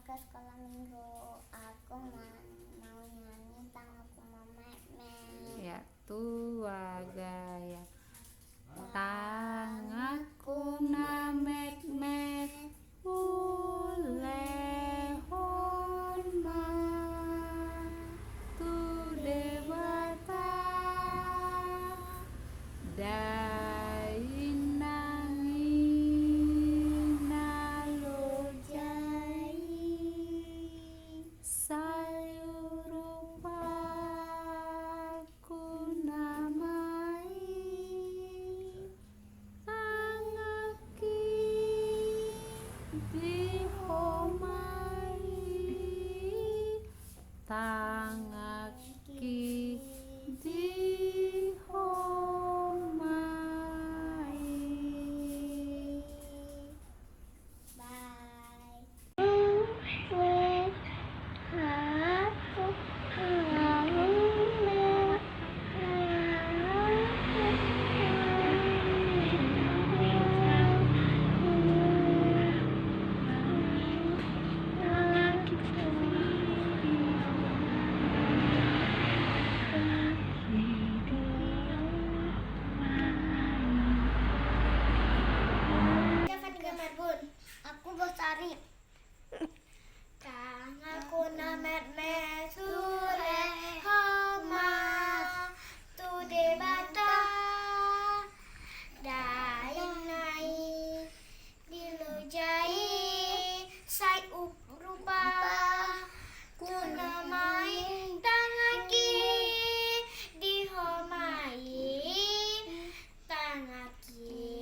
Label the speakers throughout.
Speaker 1: ke sekolah minggu. Aku mau nyanyi tanganku memek.
Speaker 2: Ya tua gaya tanganku namek ulehon ma tu dewata dainangi nalojai sayurupaku namai angaki dihomai tangaki dihomai.
Speaker 1: Bye. Aku Bosari. Tanganku namet mesure homa tu debata dainai dilujai sai rupa kunamai tangaki dihomai tangaki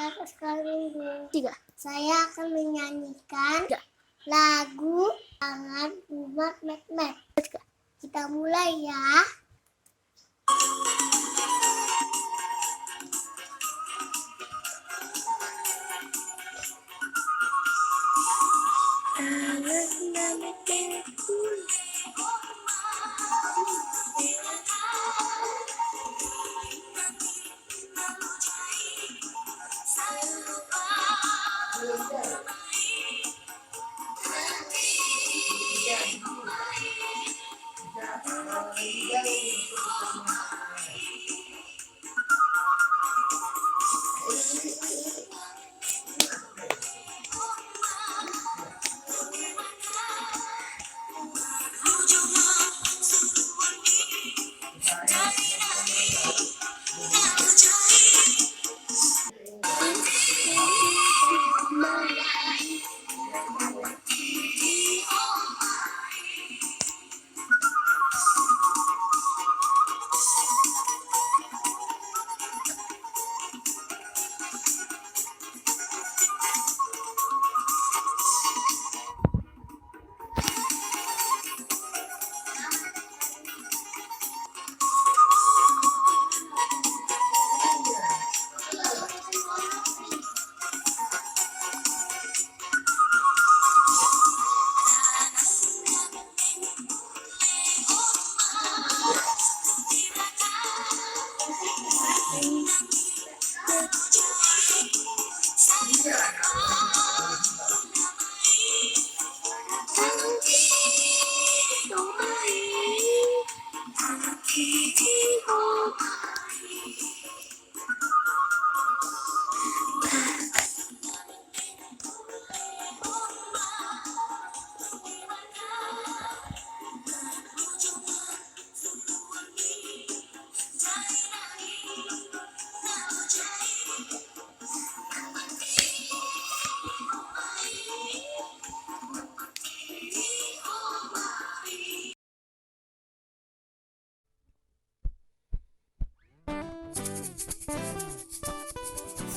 Speaker 1: Kakak sekali dulu. 3. Saya akan menyanyikan lagu Tangan Umat Met. Kita mulai ya.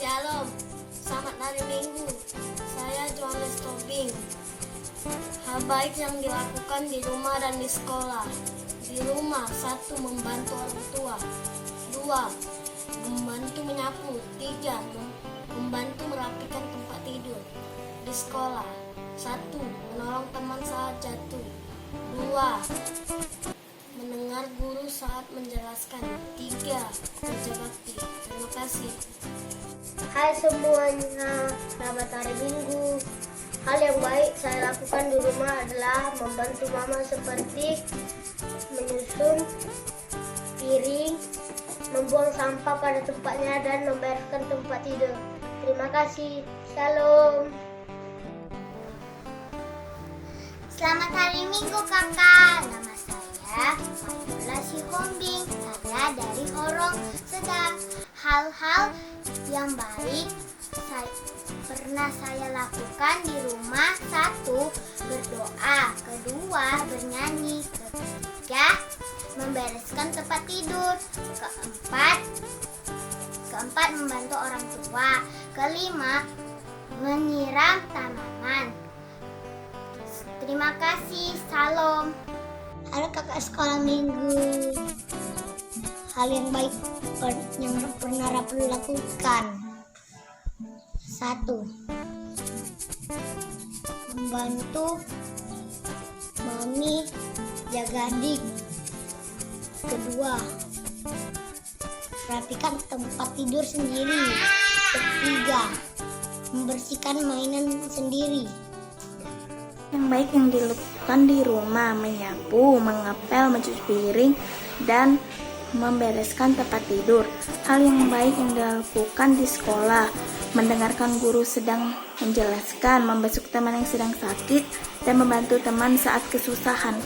Speaker 1: Shalom, selamat hari Minggu. Saya Johannes Tobing. Hal baik yang dilakukan di rumah dan di sekolah. Di rumah, 1. Membantu orang tua. 2. Membantu menyapu. 3. Membantu merapikan tempat tidur. Di sekolah, 1. Menolong teman saat jatuh. 2. mendengar guru saat menjelaskan. 3. Kerja bakti. Terima kasih.
Speaker 3: Hai semuanya, selamat hari Minggu. Hal yang baik saya lakukan di rumah adalah membantu mama seperti menyusun piring, membuang sampah pada tempatnya, dan membereskan tempat tidur. Terima kasih. Shalom.
Speaker 2: Selamat hari Minggu kakak. Nama saya Fayula Sihombing. Saya dari Horong Sedang. Hal-hal yang baik pernah saya lakukan di rumah. 1. Berdoa. 2. Bernyanyi. 3. Membereskan tempat tidur. 4. Membantu orang tua. 5. Menyiram tanaman. Terima kasih. Salam.
Speaker 3: Halo kakak sekolah minggu. Hal yang baik yang pernah Rapi lakukan. 1. Membantu mami jaga adik. 2. Rapikan tempat tidur sendiri. 3. Membersihkan mainan sendiri.
Speaker 4: Yang baik yang dilakukan di rumah: menyapu, mengepel, mencuci piring, dan membereskan tempat tidur. Hal yang baik yang dilakukan di sekolah: mendengarkan guru sedang menjelaskan, membesuk teman yang sedang sakit, dan membantu teman saat kesusahan.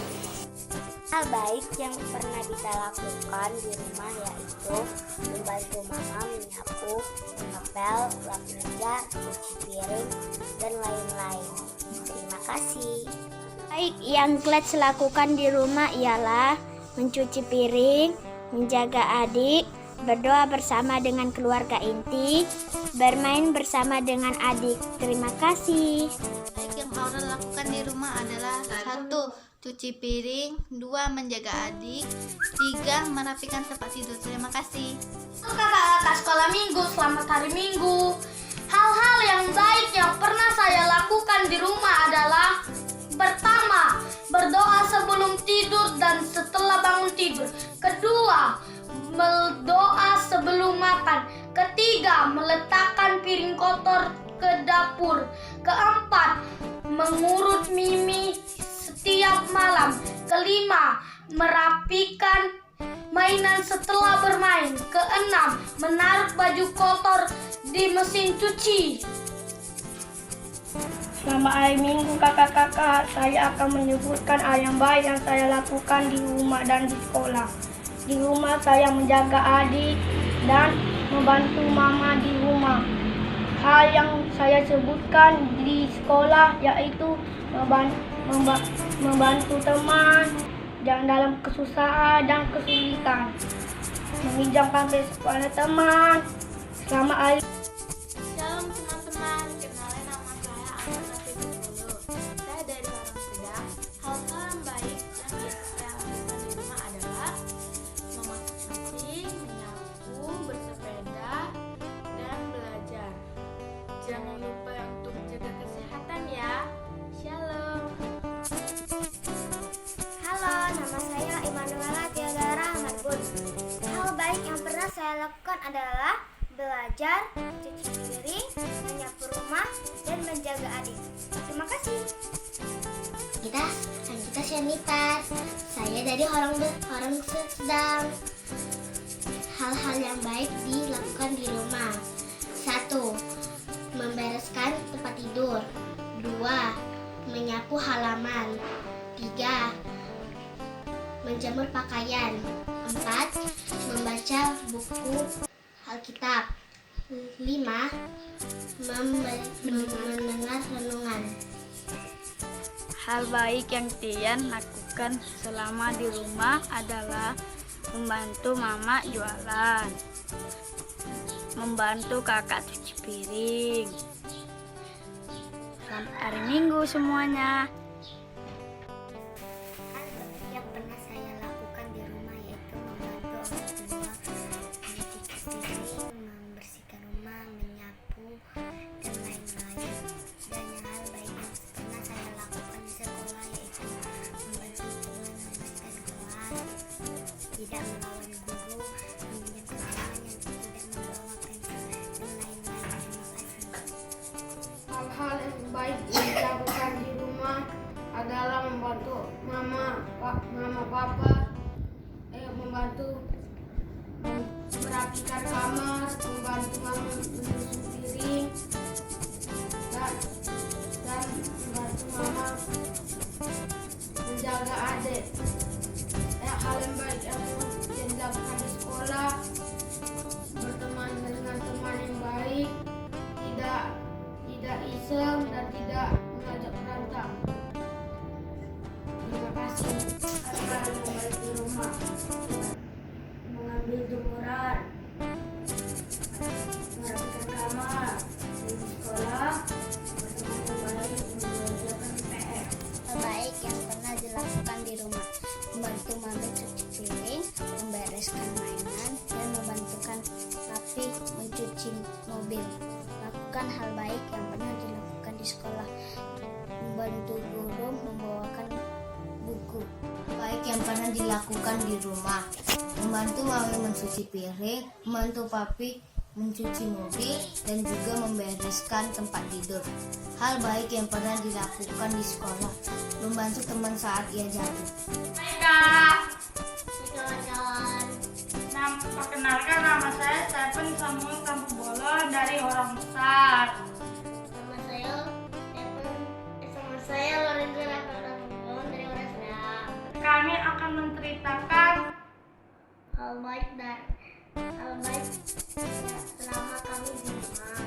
Speaker 3: Hal baik yang pernah kita lakukan di rumah yaitu membantu mama menyapu, mengepel, lap meja, cuci piring, dan lain-lain. Terima kasih.
Speaker 2: Baik yang Gladys lakukan di rumah ialah mencuci piring, menjaga adik, berdoa bersama dengan keluarga inti, bermain bersama dengan adik. Terima kasih.
Speaker 5: Baik yang Aura lakukan di rumah adalah 1. Cuci piring, 2. Menjaga adik, 3. Merapikan tempat tidur. Terima kasih.
Speaker 6: Kakak-kakak sekolah minggu, selamat hari Minggu. Hal-hal yang baik yang pernah saya lakukan di rumah adalah: pertama, berdoa sebelum tidur dan setelah bangun tidur. 2. Berdoa sebelum makan. 3. Meletakkan piring kotor ke dapur. 4. Mengurut Mimi setiap malam. 5. Merapikan mainan setelah bermain. 6. Menaruh baju kotor di mesin cuci.
Speaker 7: Selamat hari Minggu kakak-kakak. Saya akan menyebutkan hal yang baik yang saya lakukan di rumah dan di sekolah. Di rumah saya menjaga adik dan membantu mama di rumah. Hal yang saya sebutkan di sekolah yaitu membantu teman yang dalam kesusahan dan kesulitan, meminjamkan pulsa kepada teman. Selamat hari.
Speaker 5: Shalom teman-teman, kenalin nama saya Anna Dulu. Saya dari Horong Sedang. Hal-hal yang baik yang biasa saya lakukan di rumah adalah memasak nasi, menyapu, bersepeda, dan belajar. Jangan lupa untuk jaga kesehatan ya. Shalom.
Speaker 2: Halo, nama saya Immanuela Theodora Marbun. Hal baik yang pernah saya lakukan adalah belajar, cuci piring, menyapu rumah, dan menjaga adik. Terima kasih.
Speaker 3: Kita Syanita. Saya dari Horong Sedang. Hal-hal yang baik dilakukan di rumah. 1. Membereskan tempat tidur. 2. Menyapu halaman. 3. Menjemur pakaian. 4. Membaca buku Alkitab. 5. Mendengar renungan.
Speaker 4: Hal baik yang Tian lakukan selama di rumah adalah membantu mama jualan, membantu kakak cuci piring. Selamat hari Minggu semuanya.
Speaker 3: Hal baik yang pernah saya lakukan di rumah yaitu membantu orang tua mencuci piring, membersihkan rumah, menyapu, dan lain-lain. Dan hal baik yang pernah saya lakukan di sekolah yaitu membantu teman membersihkan kelas,
Speaker 2: tidak melawan guru, meminjam keterangan yang tidak membawa pensil, dan lain-lain. Terima kasih.
Speaker 7: Hal-hal yang baik yang dilakukan di rumah adalah membantu membantu merapikan kamar, membantu mama menyusun piring, dan membantu mama menjaga adik. Hal yang baik yang dilakukan di sekolah, berteman dengan teman yang baik, tidak iseng dan tidak mengajak berantem. Terima kasih. Hal yang baik di rumah, mengambil jemuran, merapikan kamar, di sekolah, berteman yang baik, mengerjakan PR.
Speaker 2: Hal baik yang pernah dilakukan di rumah: membantu mami cuci piring, membereskan mainan, dan membantukan papi mencuci mobil. Lakukan hal baik yang pernah dilakukan di sekolah: membantu guru membawakan buku.
Speaker 3: Baik yang pernah dilakukan di rumah, membantu mami mencuci piring, membantu papi mencuci mobil, dan juga membereskan tempat tidur. Hal baik yang pernah dilakukan di sekolah, membantu teman saat ia jatuh.
Speaker 5: Hai Kak.
Speaker 3: Kawan-kawan,
Speaker 5: Perkenalkan nama saya Stephen Samuel Tampubolo dari Orang Besar.
Speaker 3: nama saya Lorenzo Rafael dari Orang Sedang.
Speaker 5: Kami akan menceritakan
Speaker 3: Hal baik selama kami di rumah.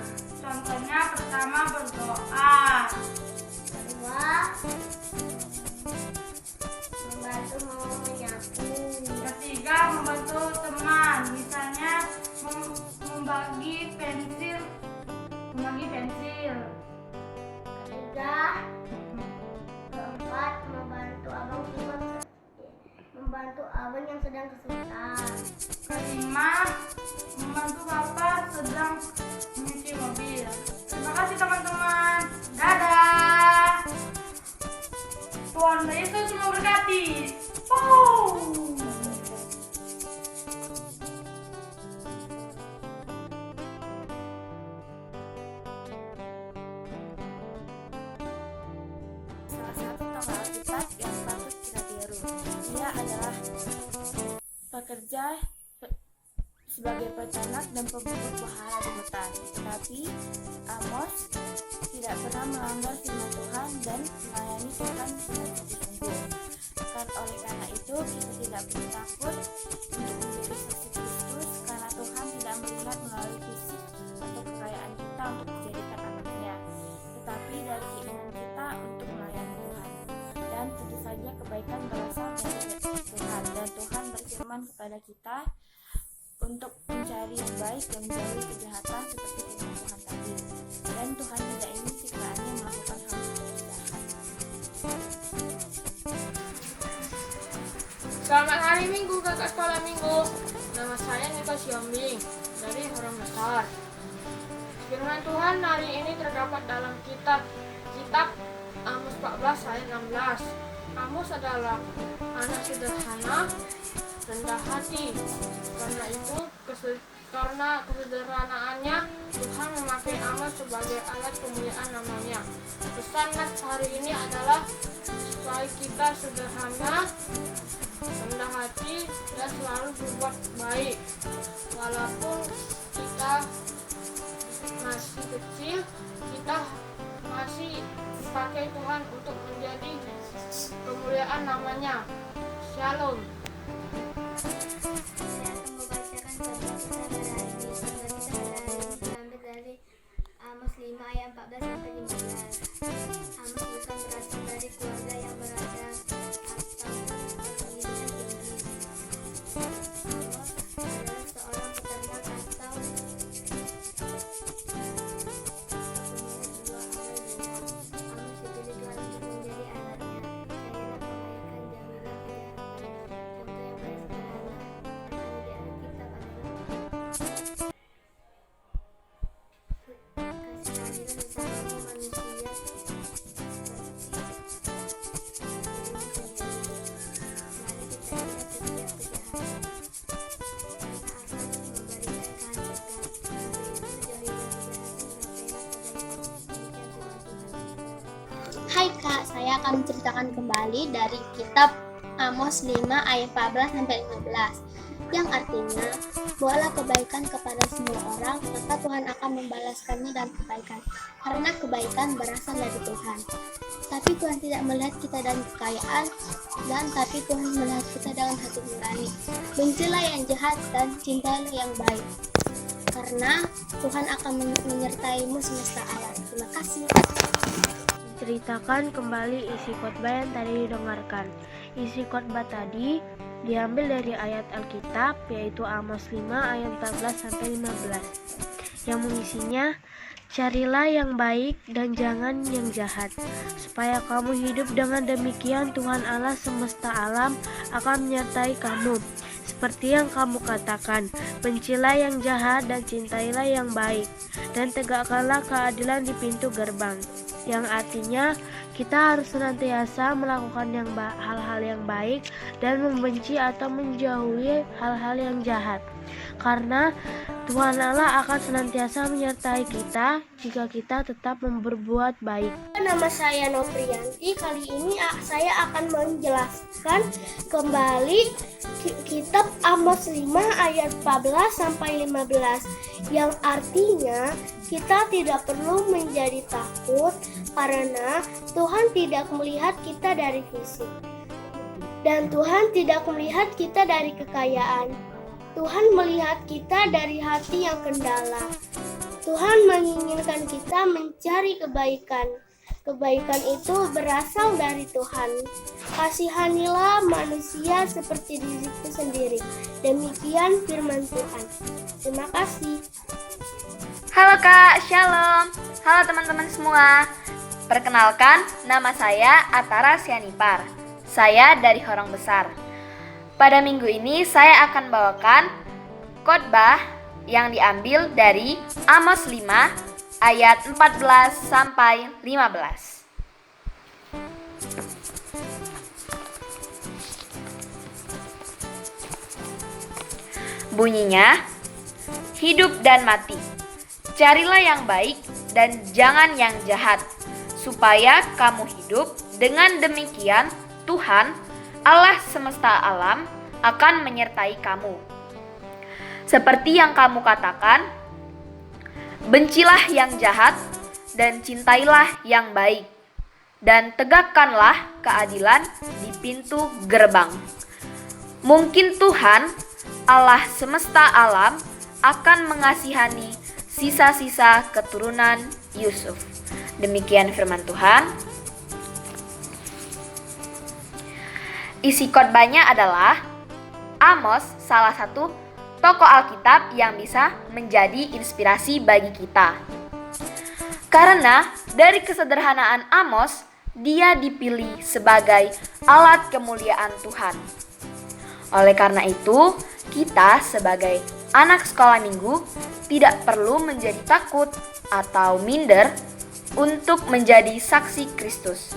Speaker 5: contohnya. Pertama, berdoa.
Speaker 3: Kedua, membantu mama menyapu.
Speaker 5: Ketiga, membantu teman, misalnya membagi pensil.
Speaker 3: Ketiga, keempat, membantu abang yang sedang kesulitan.
Speaker 5: Kelima, membantu bapak sedang mencuci mobil. Terima kasih teman-teman. Dadah. Tuhan Yesus memberkati.
Speaker 4: Salah satu tokoh Alkitab yang patut kita tiru. Dia adalah pekerja sebagai peternak dan pemburu wahana di hutan. Tetapi Amos tidak pernah melanggar firman Tuhan dan melayani Tuhan dengan sungguh-sungguh. Oleh karena itu, kita tidak perlu takut untuk menjadi saksi Kristus, karena Tuhan tidak melihat melalui fisik atau kekayaan kita untuk dijadikan anaknya, tetapi dari keinginan kita untuk melayani Tuhan. Dan tentu saja kebaikan berasal dari Tuhan, dan Tuhan berfirman kepada kita untuk mencari yang baik dan menjauhi kejahatan seperti firman Tuhan tadi. Dan Tuhan tidak ingin ciptaannya melakukan hal-hal jahat.
Speaker 7: Selamat hari Minggu, kakak sekolah Minggu. Nama saya Niko Siombing dari Orang Besar. Firman Tuhan hari ini terdapat dalam kitab Amos 14 ayat 16. Amos adalah anak sederhana, rendah hati. Karena kesederhanaannya, Tuhan memakai Amos sebagai alat kemuliaan namanya. Pesan Nats hari ini adalah supaya kita sederhana, rendah hati, dan selalu berbuat baik. Walaupun kita masih kecil, kita masih dipakai Tuhan untuk menjadi kemuliaan namanya. Shalom.
Speaker 2: Saya akan membacakan sebuah kisah pada hari ini. Sebuah kisah pada hari ini diambil dari Amos 5 ayat 14 sampai 15. Amos bukan berasal dari keluarga yang berada atau berpendidikan tinggi. Amos adalah seorang peternak atau dua orang dua. Amos dipilih Tuhan untuk menjadi anaknya. Carilah kebaikan, jauhilah kejahatan. Contoh yang paling sederhana yang ada di Alkitab adalah kasih keadilan sesama manusia. saya akan menceritakan kembali dari kitab Amos 5 ayat 14 sampai 15, yang artinya, buatlah kebaikan kepada semua orang, maka Tuhan akan membalaskannya dengan kebaikan, karena kebaikan berasal dari Tuhan. Tapi Tuhan tidak melihat kita dengan kekayaan, tapi Tuhan melihat kita dengan hati nurani. Bencilah yang jahat dan cintailah yang baik, karena Tuhan akan menyertaimu semesta alam. Terima kasih.
Speaker 8: Ceritakan kembali isi khotbah yang tadi didengarkan. Isi khotbah tadi diambil dari ayat Alkitab, yaitu Amos 5 ayat 14 sampai 15, yang mengisinya, carilah yang baik dan jangan yang jahat, supaya kamu hidup. Dengan demikian Tuhan Allah semesta alam akan menyertai kamu. Seperti yang kamu katakan, bencilah yang jahat dan cintailah yang baik, dan tegakkanlah keadilan di pintu gerbang. Yang artinya, kita harus senantiasa melakukan hal-hal yang baik dan membenci atau menjauhi hal-hal yang jahat. Karena Tuhan Allah akan senantiasa menyertai kita jika kita tetap berbuat baik.
Speaker 3: Nama saya Noprianti. Kali ini saya akan menjelaskan kembali kitab Amos 5 ayat 14 sampai 15, yang artinya kita tidak perlu menjadi takut karena Tuhan tidak melihat kita dari fisik, dan Tuhan tidak melihat kita dari kekayaan. Tuhan melihat kita dari hati yang kendala. Tuhan menginginkan kita mencari kebaikan. Kebaikan itu berasal dari Tuhan. Kasihanilah manusia seperti diriku sendiri. Demikian firman Tuhan. Terima kasih.
Speaker 9: Halo Kak, Shalom. Halo teman-teman semua. Perkenalkan, nama saya Atara Sianipar. Saya dari Horong Besar. Pada minggu ini saya akan bawakan khotbah yang diambil dari Amos 5 ayat 14 sampai 15. Bunyinya, hidup dan mati. Carilah yang baik dan jangan yang jahat, supaya kamu hidup. Dengan demikian Tuhan Allah semesta alam akan menyertai kamu. Seperti yang kamu katakan, bencilah yang jahat dan cintailah yang baik, dan tegakkanlah keadilan di pintu gerbang. Mungkin Tuhan Allah semesta alam akan mengasihani sisa-sisa keturunan Yusuf. Demikian firman Tuhan. Isi khotbahnya adalah Amos, salah satu tokoh Alkitab yang bisa menjadi inspirasi bagi kita. Karena dari kesederhanaan Amos, dia dipilih sebagai alat kemuliaan Tuhan. Oleh karena itu, kita sebagai anak sekolah minggu tidak perlu menjadi takut atau minder untuk menjadi saksi Kristus.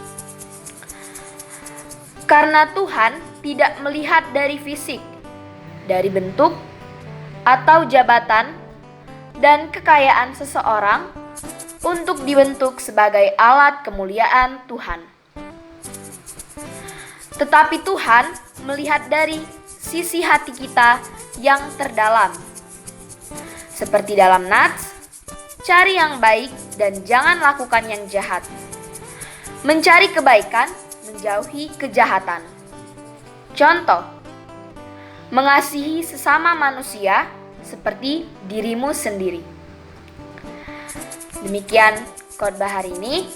Speaker 9: Karena Tuhan tidak melihat dari fisik, dari bentuk, atau jabatan, dan kekayaan seseorang untuk dibentuk sebagai alat kemuliaan Tuhan. Tetapi Tuhan melihat dari sisi hati kita yang terdalam. Seperti dalam nats, cari yang baik dan jangan lakukan yang jahat. Mencari kebaikan, menjauhi kejahatan. Contoh, mengasihi sesama manusia seperti dirimu sendiri. Demikian khotbah hari ini.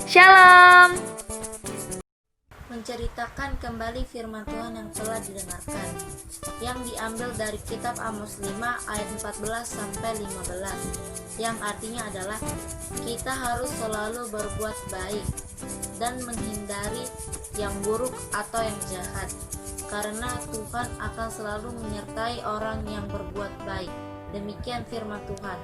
Speaker 9: Shalom.
Speaker 10: Menceritakan kembali firman Tuhan yang telah didengarkan, yang diambil dari kitab Amos 5 ayat 14 sampai 15, yang artinya adalah kita harus selalu berbuat baik dan menghindari yang buruk atau yang jahat, karena Tuhan akan selalu menyertai orang yang berbuat baik. Demikian firman Tuhan.